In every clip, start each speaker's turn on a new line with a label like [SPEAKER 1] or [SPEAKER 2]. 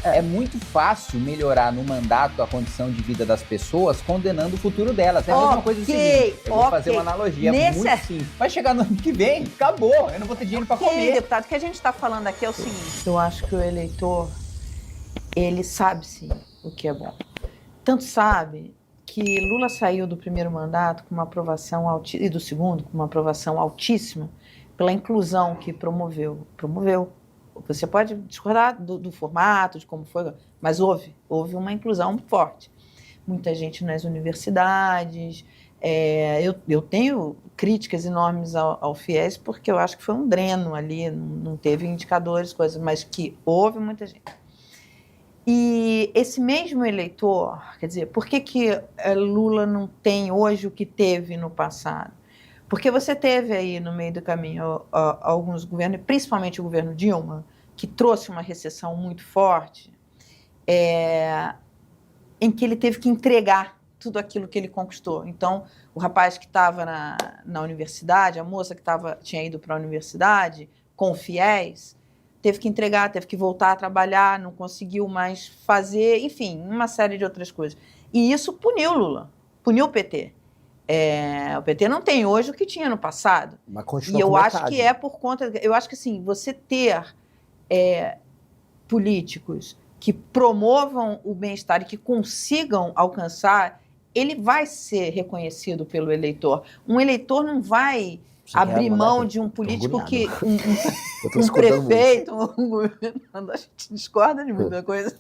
[SPEAKER 1] É muito fácil melhorar no mandato a condição de vida das pessoas, condenando o futuro delas. É a mesma coisa do seguinte, eu vou fazer uma analogia muito simples. Vai chegar no ano que vem, acabou, eu não vou ter dinheiro para comer.
[SPEAKER 2] Deputado, o que a gente está falando aqui é o seguinte, eu acho que o eleitor, ele sabe sim o que é bom. Tanto sabe que Lula saiu do primeiro mandato com uma aprovação altíssima, e do segundo com uma aprovação altíssima, pela inclusão que promoveu. Você pode discordar do formato, de como foi, mas houve uma inclusão forte. Muita gente nas universidades. Eu tenho críticas enormes ao FIES, porque eu acho que foi um dreno ali, não teve indicadores, coisas, mas que houve muita gente. E esse mesmo eleitor, quer dizer, por que Lula não tem hoje o que teve no passado? Porque você teve aí no meio do caminho alguns governos, principalmente o governo Dilma, que trouxe uma recessão muito forte, em que ele teve que entregar tudo aquilo que ele conquistou. Então, o rapaz que estava na universidade, a moça que tinha ido para a universidade, com o FIES, teve que entregar, teve que voltar a trabalhar, não conseguiu mais fazer, enfim, uma série de outras coisas. E isso puniu Lula, puniu o PT. O PT não tem hoje o que tinha no passado. E eu acho que é por conta... Eu acho que, assim, você ter políticos que promovam o bem-estar e que consigam alcançar, ele vai ser reconhecido pelo eleitor. Um eleitor não vai abrir mão de um político que... Um prefeito, um governador... A gente discorda de muita coisa.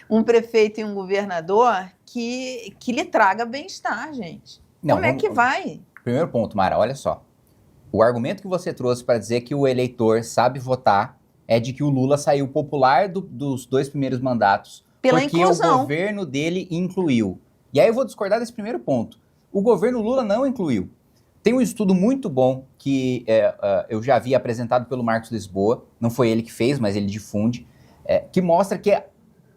[SPEAKER 2] Um prefeito e um governador que lhe traga bem-estar, gente.
[SPEAKER 1] Não,
[SPEAKER 2] como é que vai?
[SPEAKER 1] Primeiro ponto, Mara, olha só. O argumento que você trouxe para dizer que o eleitor sabe votar é de que o Lula saiu popular dos 2 primeiros mandatos
[SPEAKER 2] pela
[SPEAKER 1] porque
[SPEAKER 2] inclusão.
[SPEAKER 1] O governo dele incluiu. E aí eu vou discordar desse primeiro ponto. O governo Lula não incluiu. Tem um estudo muito bom que eu já vi apresentado pelo Marcos Lisboa, não foi ele que fez, mas ele difunde, que mostra que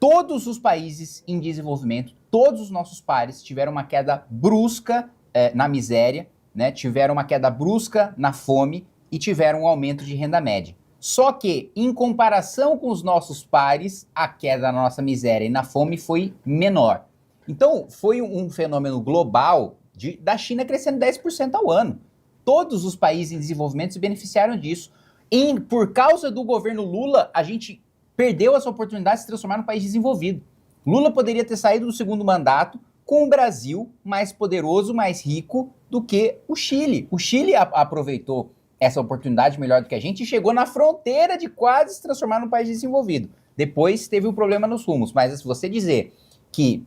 [SPEAKER 1] todos os países em desenvolvimento, todos os nossos pares tiveram uma queda brusca na miséria, né? Tiveram uma queda brusca na fome e tiveram um aumento de renda média. Só que, em comparação com os nossos pares, a queda na nossa miséria e na fome foi menor. Então, foi um fenômeno global da China crescendo 10% ao ano. Todos os países em desenvolvimento se beneficiaram disso. Por causa do governo Lula, a gente perdeu essa oportunidade de se transformar num país desenvolvido. Lula poderia ter saído do segundo mandato com o Brasil mais poderoso, mais rico do que o Chile. O Chile aproveitou essa oportunidade melhor do que a gente e chegou na fronteira de quase se transformar num país desenvolvido. Depois teve um problema nos rumos. Mas se você dizer que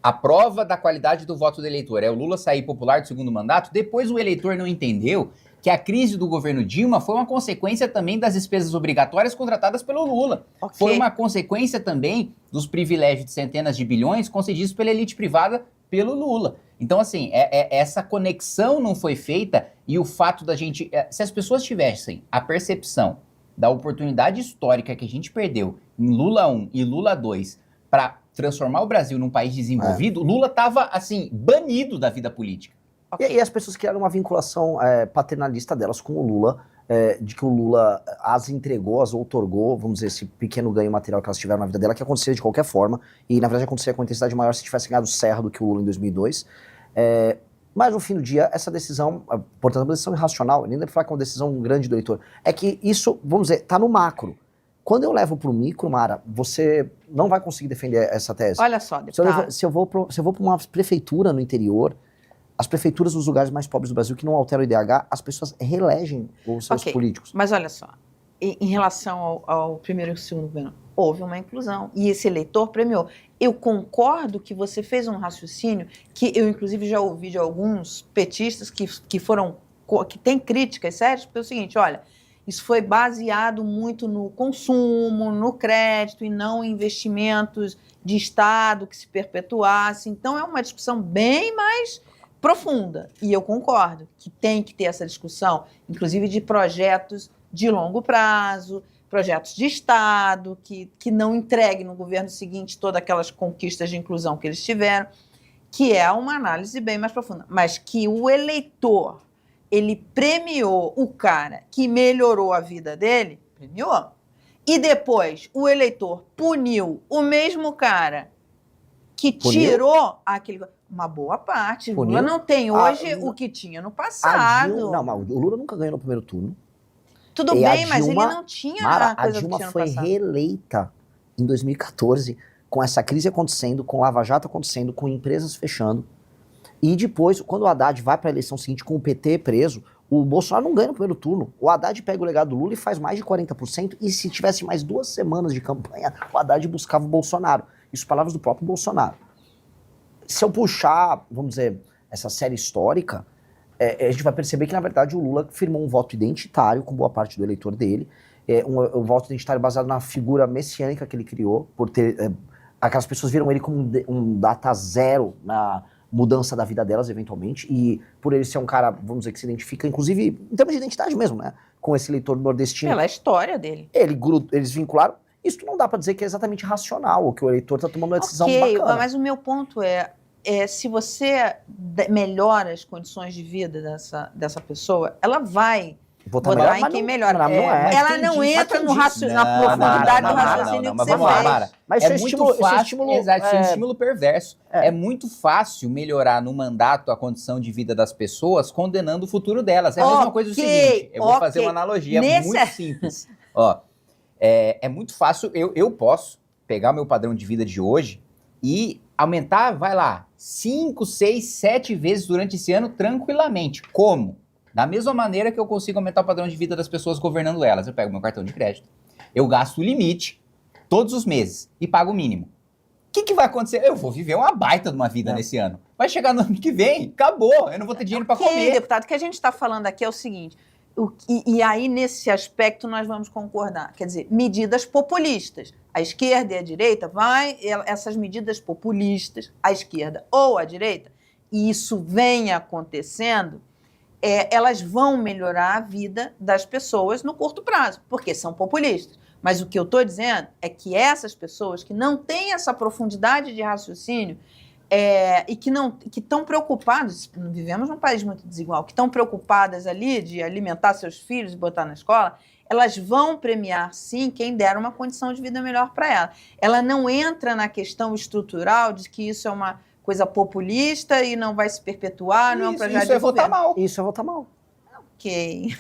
[SPEAKER 1] a prova da qualidade do voto do eleitor é o Lula sair popular do segundo mandato, depois o eleitor não entendeu que a crise do governo Dilma foi uma consequência também das despesas obrigatórias contratadas pelo Lula. Okay. Foi uma consequência também dos privilégios de centenas de bilhões concedidos pela elite privada pelo Lula. Então, assim, essa conexão não foi feita e o fato da gente... se as pessoas tivessem a percepção da oportunidade histórica que a gente perdeu em Lula 1 e Lula 2 para transformar o Brasil num país desenvolvido, Lula estava, assim, banido da vida política.
[SPEAKER 3] Okay. E as pessoas criaram uma vinculação paternalista delas com o Lula, de que o Lula as entregou, as outorgou, vamos dizer, esse pequeno ganho material que elas tiveram na vida dela, que acontecia de qualquer forma, e na verdade acontecia com intensidade maior se tivesse ganhado Serra do que o Lula em 2002. Mas no fim do dia, essa decisão, portanto, é uma decisão irracional, nem deve falar que é uma decisão grande do eleitor, é que isso, vamos dizer, está no macro. Quando eu levo para o micro, Mara, você não vai conseguir defender essa tese.
[SPEAKER 2] Olha só, deputado.
[SPEAKER 3] Se eu vou para uma prefeitura no interior, as prefeituras dos lugares mais pobres do Brasil, que não alteram o IDH, as pessoas reelegem os seus políticos.
[SPEAKER 2] Mas olha só, em relação ao primeiro e segundo governo, houve uma inclusão e esse eleitor premiou. Eu concordo que você fez um raciocínio que eu, inclusive, já ouvi de alguns petistas que têm críticas sérias, porque é o seguinte, olha, isso foi baseado muito no consumo, no crédito e não em investimentos de Estado que se perpetuasse. Então, é uma discussão bem mais profunda. E eu concordo que tem que ter essa discussão, inclusive de projetos de longo prazo, projetos de Estado, que não entreguem no governo seguinte todas aquelas conquistas de inclusão que eles tiveram, que é uma análise bem mais profunda. Mas que o eleitor ele premiou o cara que melhorou a vida dele, premiou. e depois o eleitor puniu o mesmo cara que tirou aquele... Uma boa parte. O Lula não tem hoje o que tinha no passado.
[SPEAKER 3] Não, mas o Lula nunca ganhou no primeiro turno.
[SPEAKER 2] Tudo bem, mas ele não tinha a coisa que tinha no passado. A Dilma foi reeleita
[SPEAKER 3] em 2014, com essa crise acontecendo, com Lava Jato acontecendo, com empresas fechando. E depois, quando o Haddad vai para a eleição seguinte com o PT preso, o Bolsonaro não ganha no primeiro turno. O Haddad pega o legado do Lula e faz mais de 40%, e se tivesse mais 2 semanas de campanha, o Haddad buscava o Bolsonaro. Isso palavras do próprio Bolsonaro. Se eu puxar, vamos dizer, essa série histórica, a gente vai perceber que, na verdade, o Lula firmou um voto identitário com boa parte do eleitor dele, um voto identitário baseado na figura messiânica que ele criou, por ter... aquelas pessoas viram ele como um data zero na mudança da vida delas, eventualmente, e por ele ser um cara, vamos dizer, que se identifica, inclusive, em termos de identidade mesmo, né, com esse eleitor nordestino.
[SPEAKER 2] Pela história dele.
[SPEAKER 3] Eles vincularam. Isso não dá para dizer que é exatamente racional, ou que o eleitor está tomando uma decisão bacana.
[SPEAKER 2] Mas o meu ponto é se você melhora as condições de vida dessa pessoa, ela vai votar em quem melhora. Ela não entra na profundidade do raciocínio que você faz.
[SPEAKER 1] Mas é muito fácil, exato, isso é um estímulo perverso. É muito fácil melhorar no mandato a condição de vida das pessoas, condenando o futuro delas. É a mesma coisa do seguinte, eu vou fazer uma analogia muito simples. É muito fácil, eu posso pegar o meu padrão de vida de hoje e aumentar, vai lá, 5, 6, 7 vezes durante esse ano tranquilamente. Como? Da mesma maneira que eu consigo aumentar o padrão de vida das pessoas governando elas. Eu pego meu cartão de crédito, eu gasto o limite todos os meses e pago o mínimo. O que vai acontecer? Eu vou viver uma baita de uma vida nesse ano. Vai chegar no ano que vem, acabou, eu não vou ter dinheiro para comer.
[SPEAKER 2] Deputado, o que a gente está falando aqui é o seguinte... E aí, nesse aspecto, nós vamos concordar. Quer dizer, medidas populistas. A esquerda e a direita, essas medidas populistas, a esquerda ou a direita, e isso vem acontecendo, elas vão melhorar a vida das pessoas no curto prazo, porque são populistas. Mas o que eu estou dizendo é que essas pessoas que não têm essa profundidade de raciocínio e que estão preocupadas, vivemos num país muito desigual, que estão preocupadas ali de alimentar seus filhos e botar na escola, elas vão premiar, sim, quem der uma condição de vida melhor para ela. Ela não entra na questão estrutural de que isso é uma coisa populista e não vai se perpetuar, não é um projeto de governo.
[SPEAKER 3] Isso é votar mal.
[SPEAKER 2] Ok.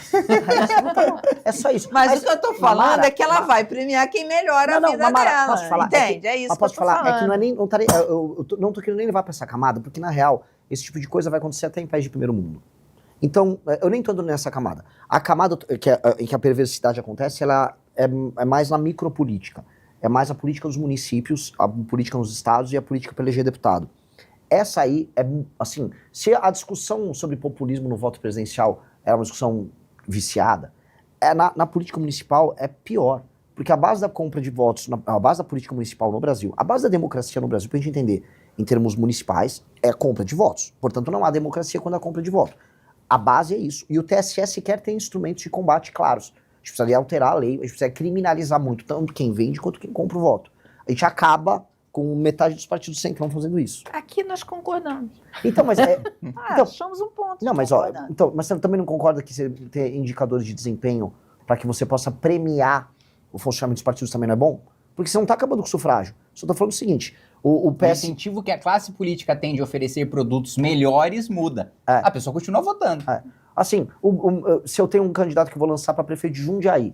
[SPEAKER 3] É só isso.
[SPEAKER 2] Mas o que eu estou falando é que ela vai premiar quem melhora a vida dela.
[SPEAKER 3] Posso falar?
[SPEAKER 2] Entende? É isso que eu estou falando.
[SPEAKER 3] É que não é nem, eu não estou querendo nem levar para essa camada, porque, na real, esse tipo de coisa vai acontecer até em países de primeiro mundo. Então, eu nem estou indo nessa camada. A camada em que a perversidade acontece, ela é mais na micropolítica. É mais a política dos municípios, a política nos estados e a política para eleger deputado. Essa aí assim, se a discussão sobre populismo no voto presidencial é uma discussão viciada, na política municipal é pior. Porque a base da compra de votos, a base da política municipal no Brasil, a base da democracia no Brasil, para a gente entender, em termos municipais, é a compra de votos. Portanto, não há democracia quando há compra de voto. A base é isso. E o TSE sequer tem instrumentos de combate claros. A gente precisaria alterar a lei, a gente precisa criminalizar muito, tanto quem vende quanto quem compra o voto. A gente acaba com metade dos partidos do centrão fazendo isso.
[SPEAKER 2] Aqui nós concordamos.
[SPEAKER 3] Então, mas
[SPEAKER 2] achamos um ponto.
[SPEAKER 3] Não, mas mas você também não concorda que você ter indicadores de desempenho para que você possa premiar o funcionamento dos partidos também não é bom? Porque você não está acabando com o sufrágio. Só estou falando o seguinte, o
[SPEAKER 1] incentivo que a classe política tem de oferecer produtos melhores muda. A pessoa continua votando.
[SPEAKER 3] Assim, se eu tenho um candidato que eu vou lançar para prefeito de Jundiaí,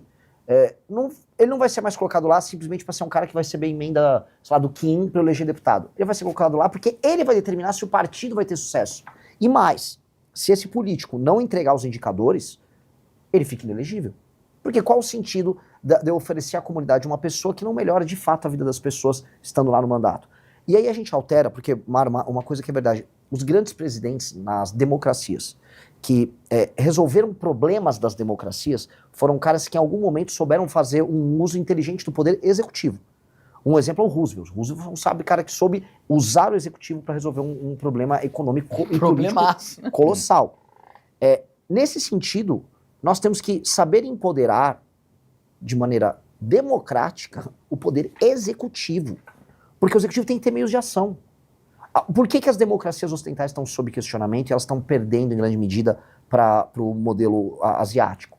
[SPEAKER 3] ele não vai ser mais colocado lá simplesmente para ser um cara que vai receber emenda, sei lá, do Kim para eleger deputado. Ele vai ser colocado lá porque ele vai determinar se o partido vai ter sucesso. E mais, se esse político não entregar os indicadores, ele fica inelegível. Porque qual o sentido de eu oferecer à comunidade uma pessoa que não melhora de fato a vida das pessoas estando lá no mandato? E aí a gente altera, porque, Mara, uma coisa que é verdade, os grandes presidentes nas democracias que resolveram problemas das democracias foram caras que em algum momento souberam fazer um uso inteligente do poder executivo. Um exemplo é o Roosevelt. O Roosevelt é um cara que soube usar o executivo para resolver um problema econômico e político colossal. Nesse sentido, nós temos que saber empoderar de maneira democrática o poder executivo. Porque o executivo tem que ter meios de ação. Por que as democracias ocidentais estão sob questionamento e elas estão perdendo em grande medida para o modelo asiático?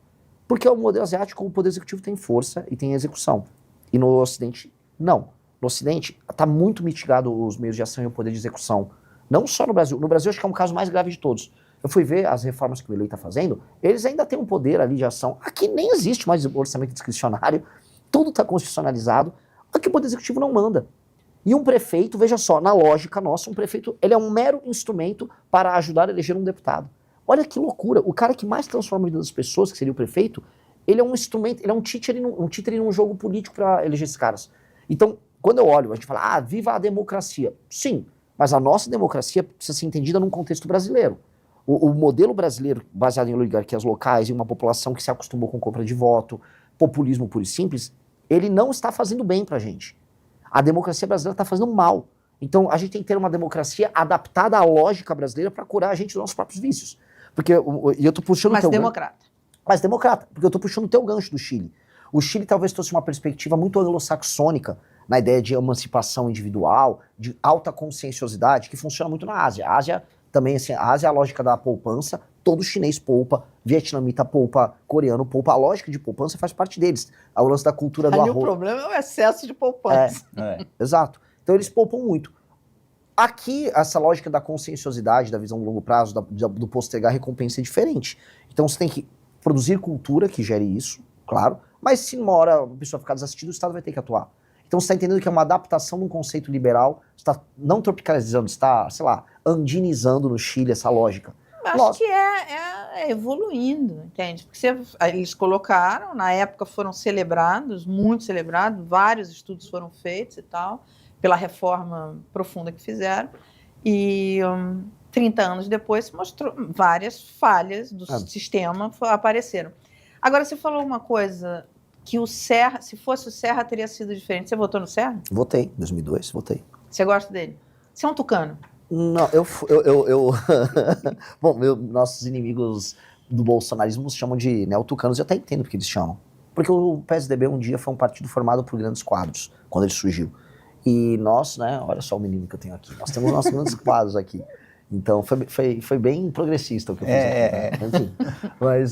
[SPEAKER 3] Porque o modelo asiático, o poder executivo tem força e tem execução. E no Ocidente, não. No Ocidente, está muito mitigado os meios de ação e o poder de execução. Não só no Brasil. No Brasil, acho que é um caso mais grave de todos. Eu fui ver as reformas que o Milei está fazendo, eles ainda têm um poder ali de ação. Aqui nem existe mais orçamento discricionário, tudo está constitucionalizado. Aqui o poder executivo não manda. E um prefeito, veja só, na lógica nossa, um prefeito, ele é um mero instrumento para ajudar a eleger um deputado. Olha que loucura, o cara que mais transforma a vida das pessoas, que seria o prefeito, ele é um instrumento, ele é um títere num jogo político para eleger esses caras. Então, quando eu olho, a gente fala, viva a democracia. Sim, mas a nossa democracia precisa ser entendida num contexto brasileiro. O modelo brasileiro, baseado em oligarquias locais, em uma população que se acostumou com compra de voto, populismo puro e simples, ele não está fazendo bem pra gente. A democracia brasileira está fazendo mal. Então, a gente tem que ter uma democracia adaptada à lógica brasileira para curar a gente dos nossos próprios vícios. Porque e eu tô puxando
[SPEAKER 2] mais democrata.
[SPEAKER 3] Mais democrata, porque eu tô puxando o teu gancho do Chile. O Chile talvez trouxe uma perspectiva muito anglo-saxônica na ideia de emancipação individual, de alta conscienciosidade, que funciona muito na Ásia. A Ásia também, assim, a Ásia é a lógica da poupança, todo chinês poupa, vietnamita poupa, coreano poupa, a lógica de poupança faz parte deles. O lance da cultura do arroz.
[SPEAKER 2] O problema é o excesso de poupança.
[SPEAKER 3] Exato. Então eles poupam muito. Aqui, essa lógica da conscienciosidade, da visão de longo prazo, do postergar recompensa é diferente. Então você tem que produzir cultura que gere isso, claro, mas se uma hora a pessoa ficar desassistida, o Estado vai ter que atuar. Então você está entendendo que é uma adaptação de um conceito liberal, está não tropicalizando, está, sei lá, andinizando no Chile essa lógica.
[SPEAKER 2] Acho que é evoluindo, entende? Porque eles colocaram, na época foram celebrados, muito celebrados, vários estudos foram feitos e tal, pela reforma profunda que fizeram, e 30 anos depois se mostrou várias falhas do sistema apareceram. Agora, você falou uma coisa, que o Serra, se fosse o Serra, teria sido diferente. Você votou no Serra?
[SPEAKER 3] Votei, em 2002, votei.
[SPEAKER 2] Você gosta dele? Você é um tucano?
[SPEAKER 3] Não, Bom, nossos inimigos do bolsonarismo nos chamam de neotucanos, eu até entendo porque eles chamam. Porque o PSDB um dia foi um partido formado por grandes quadros, quando ele surgiu. E nós, né, olha só o menino que eu tenho aqui, nós temos nossos grandes quadros aqui. Então foi bem progressista o que eu fiz aqui. Né? Enfim, mas